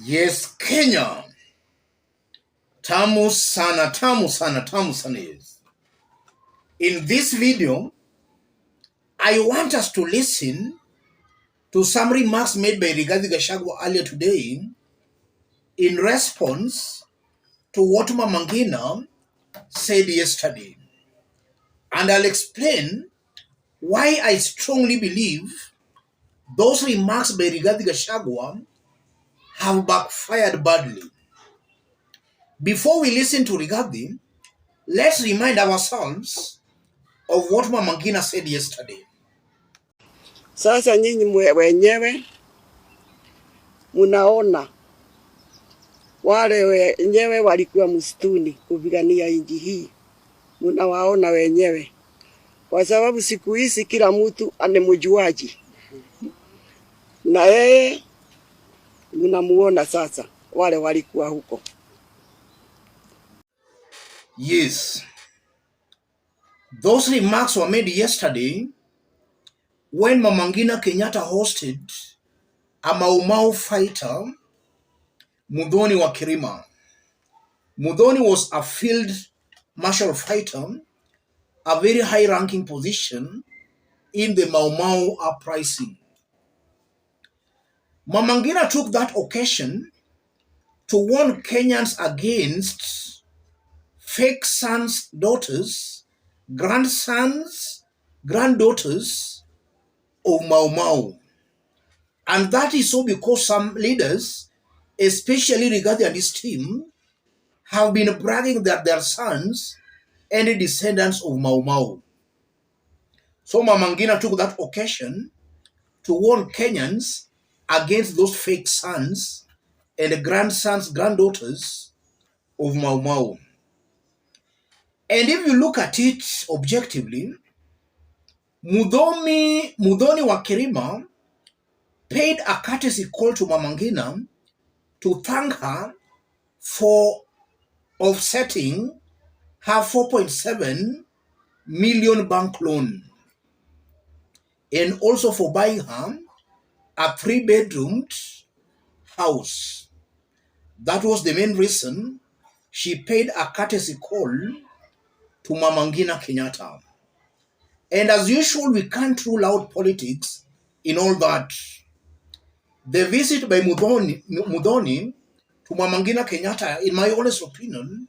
Yes, Kenya. Tamu sana, tamu sana, tamu sana is. In this video, I want us to listen to some remarks made by Rigathi Gashago earlier today in response to what Mama Ngina said yesterday. And I'll explain why I strongly believe those remarks by Rigathi Gashago have backfired badly. Before we listen to Rigathi, let's remind ourselves of what Mama Ngina said yesterday. Sasa nyinyi wenyewe munaona wale wenyewe walikuwa msituni kupigania nchi hii, munawaona wenyewe, kwa sababu siku hizi kila mtu anemjuaji, na yeye munamuona sasa wale walikuwa huko. Yes, those remarks were made yesterday when Mama Ngina Kenyatta hosted a Mau Mau fighter, Muthoni wa Kirima. Muthoni was a field marshal fighter, a very high-ranking position in the Mau Mau uprising. Mama Ngina took that occasion to warn Kenyans against fake sons, daughters, grandsons, granddaughters of Mau Mau. And that is so because some leaders, especially Rigathi and his team, have been bragging that their sons and descendants of Mau Mau. So Mama Ngina took that occasion to warn Kenyans against those fake sons and grandsons, granddaughters of Mau Mau. And if you look at it objectively, Muthoni wa Kirima paid a courtesy call to Mama Ngina to thank her for offsetting her 4.7 million bank loan and also for buying her a 3-bedroomed house. That was the main reason she paid a courtesy call to Mama Ngina Kenyatta. And as usual, we can't rule out politics in all that. The visit by Muthoni to Mama Ngina Kenyatta, in my honest opinion,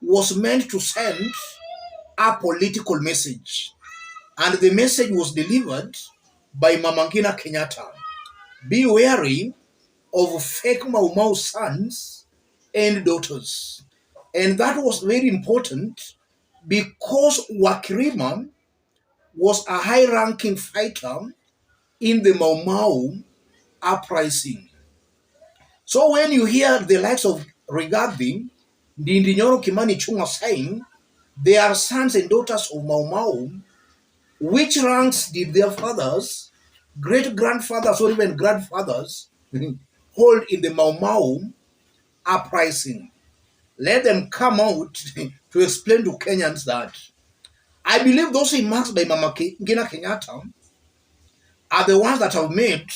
was meant to send a political message. And the message was delivered by Mama Ngina Kenyatta. Be wary of fake Mau Mau sons and daughters. And that was very important because Wakirima was a high-ranking fighter in the Mau Mau uprising. So when you hear the likes of Rigathi, Ndindinyoro Kimani Chunga saying they are sons and daughters of Mau Mau, which ranks did their fathers, great-grandfathers, or even grandfathers hold in the Mau Mau uprising? Let them come out to explain to Kenyans that. I believe those remarks by Mama Ngina Kenyatta are the ones that have made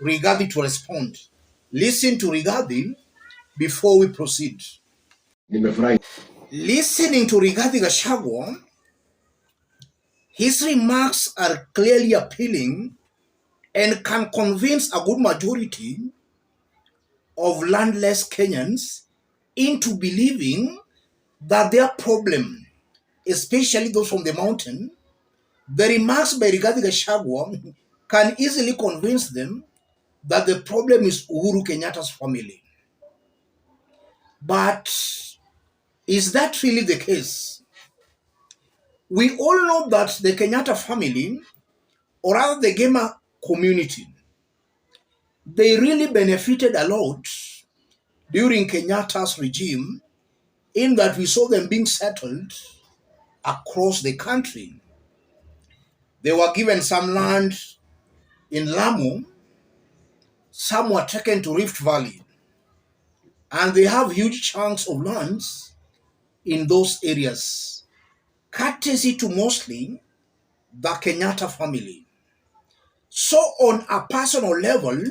Rigathi to respond. Listen to Rigathi before we proceed. Listening to Rigathi Gashago, his remarks are clearly appealing and can convince a good majority of landless Kenyans into believing that their problem, especially those from the mountain, the remarks by Rigathi Gashago can easily convince them that the problem is Uhuru Kenyatta's family. But is that really the case? We all know that the Kenyatta family, or rather the Gema community, they really benefited a lot during Kenyatta's regime, in that we saw them being settled across the country. They were given some land in Lamu, some were taken to Rift Valley, and they have huge chunks of lands in those areas, courtesy to mostly the Kenyatta family. So on a personal level,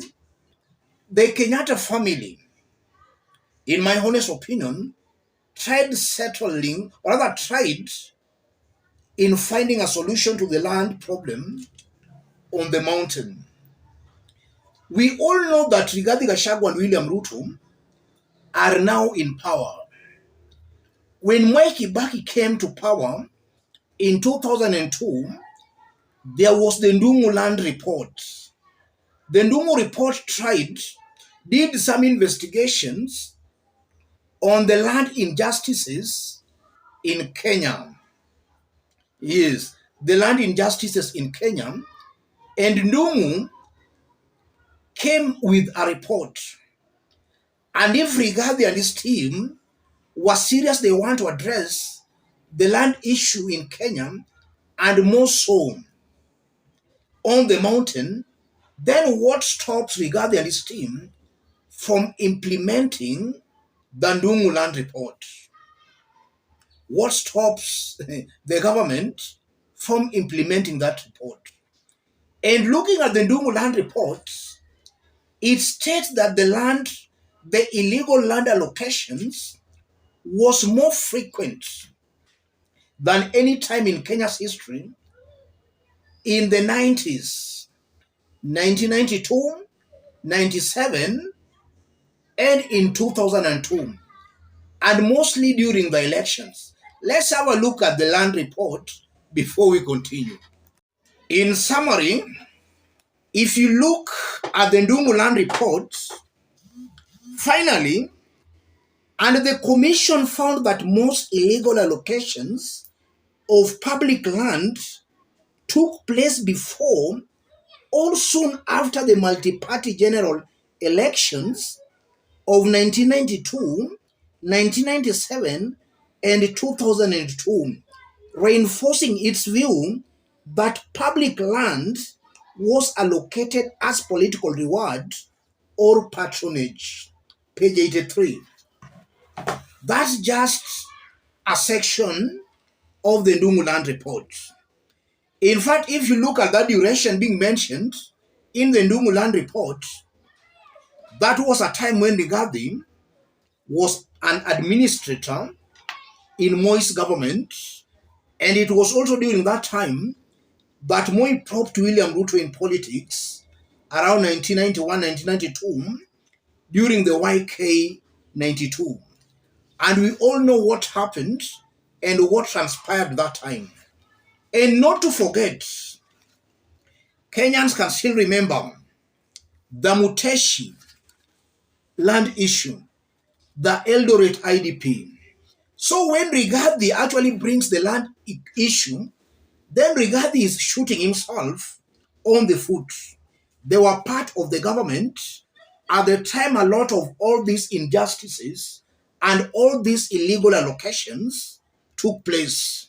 The Kenyatta family, in my honest opinion, tried settling, or rather tried in finding a solution to the land problem on the mountain. We all know that Rigathi, Gashago and William Ruto are now in power. When Mwai Kibaki came to power in 2002, there was the Ndungu land report. The Ndungu report did some investigations on the land injustices in Kenya. Yes, the land injustices in Kenya. And Ndungu came with a report. And if Rigathi and his team were serious, they want to address the land issue in Kenya, and more so on the mountain, then what stops Rigathi and his team from implementing the Ndungu land report? What stops the government from implementing that report? And looking at the Ndungu land report, it states that the illegal land allocations was more frequent than any time in Kenya's history in the 90s, 1992, 97, and in 2002, and mostly during the elections. Let's have a look at the land report before we continue. In summary, if you look at the Ndungu land report, finally, and the commission found that most illegal allocations of public land took place before or soon after the multi-party general elections of 1992, 1997, and 2002, reinforcing its view that public land was allocated as political reward or patronage. Page 83. That's just a section of the Ndungu land report. In fact, if you look at that duration being mentioned in the Ndungu land report, that was a time when Rigathi was an administrator in Moi's government, and it was also during that time that Moi propped William Ruto in politics around 1991, 1992, during the YK 92. And we all know what happened and what transpired that time. And not to forget, Kenyans can still remember the Muteshi land issue, the Eldoret IDP. So when Rigathi actually brings the land issue, then Rigathi is shooting himself on the foot. They were part of the government. At the time, a lot of all these injustices and all these illegal allocations took place.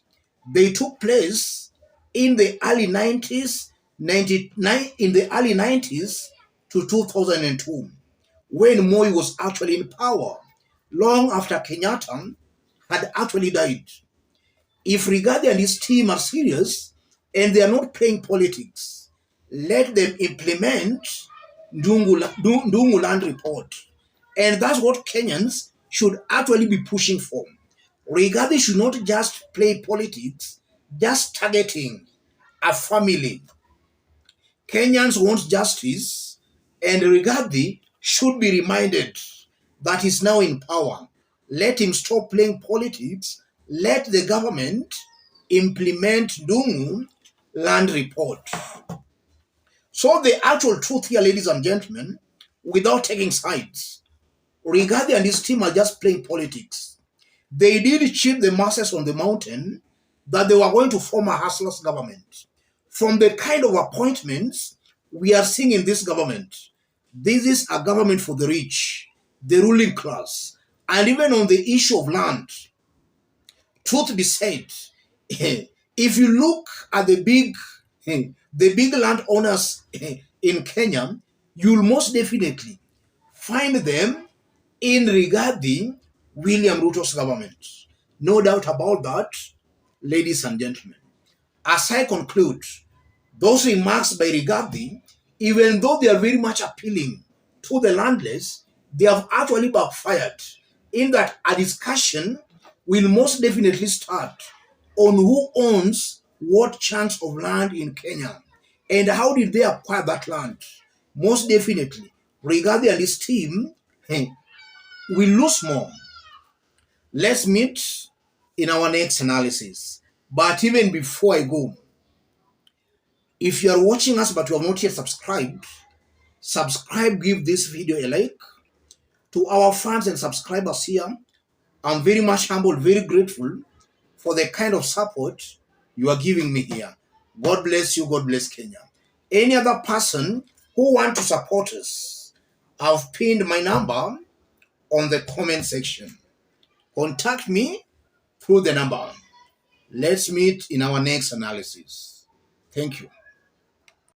They took place in the early 90s, in the early 90s to 2002, when Moi was actually in power, long after Kenyatta had actually died. If Rigathi and his team are serious and they are not playing politics, let them implement Ndungu land report. And that's what Kenyans should actually be pushing for. Rigathi should not just play politics, just targeting a family. Kenyans want justice, and Rigathi should be reminded that he's now in power. Let him stop playing politics. Let the government implement Ndungu land report. So the actual truth here, ladies and gentlemen, without taking sides, Rigathi and his team are just playing politics. They did cheat the masses on the mountain that they were going to form a hustlers government. From the kind of appointments we are seeing in this government, this is a government for the rich, the ruling class. And even on the issue of land, truth be said, if you look at the big landowners in Kenya, you'll most definitely find them in Rigathi William Ruto's government. No doubt about that, ladies and gentlemen. As I conclude, those remarks by Rigathi, even though they are very much appealing to the landless, they have actually backfired, in that a discussion will most definitely start on who owns what chunks of land in Kenya and how did they acquire that land. Most definitely, Rigathi and his team will lose more. Let's meet in our next analysis. But even before I go, if you are watching us but you have not yet subscribed, subscribe, give this video a like. To our fans and subscribers here, I'm very much humbled, very grateful for the kind of support you are giving me here. God bless you. God bless Kenya. Any other person who want to support us, I've pinned my number on the comment section. Contact me through the number. Let's meet in our next analysis. Thank you.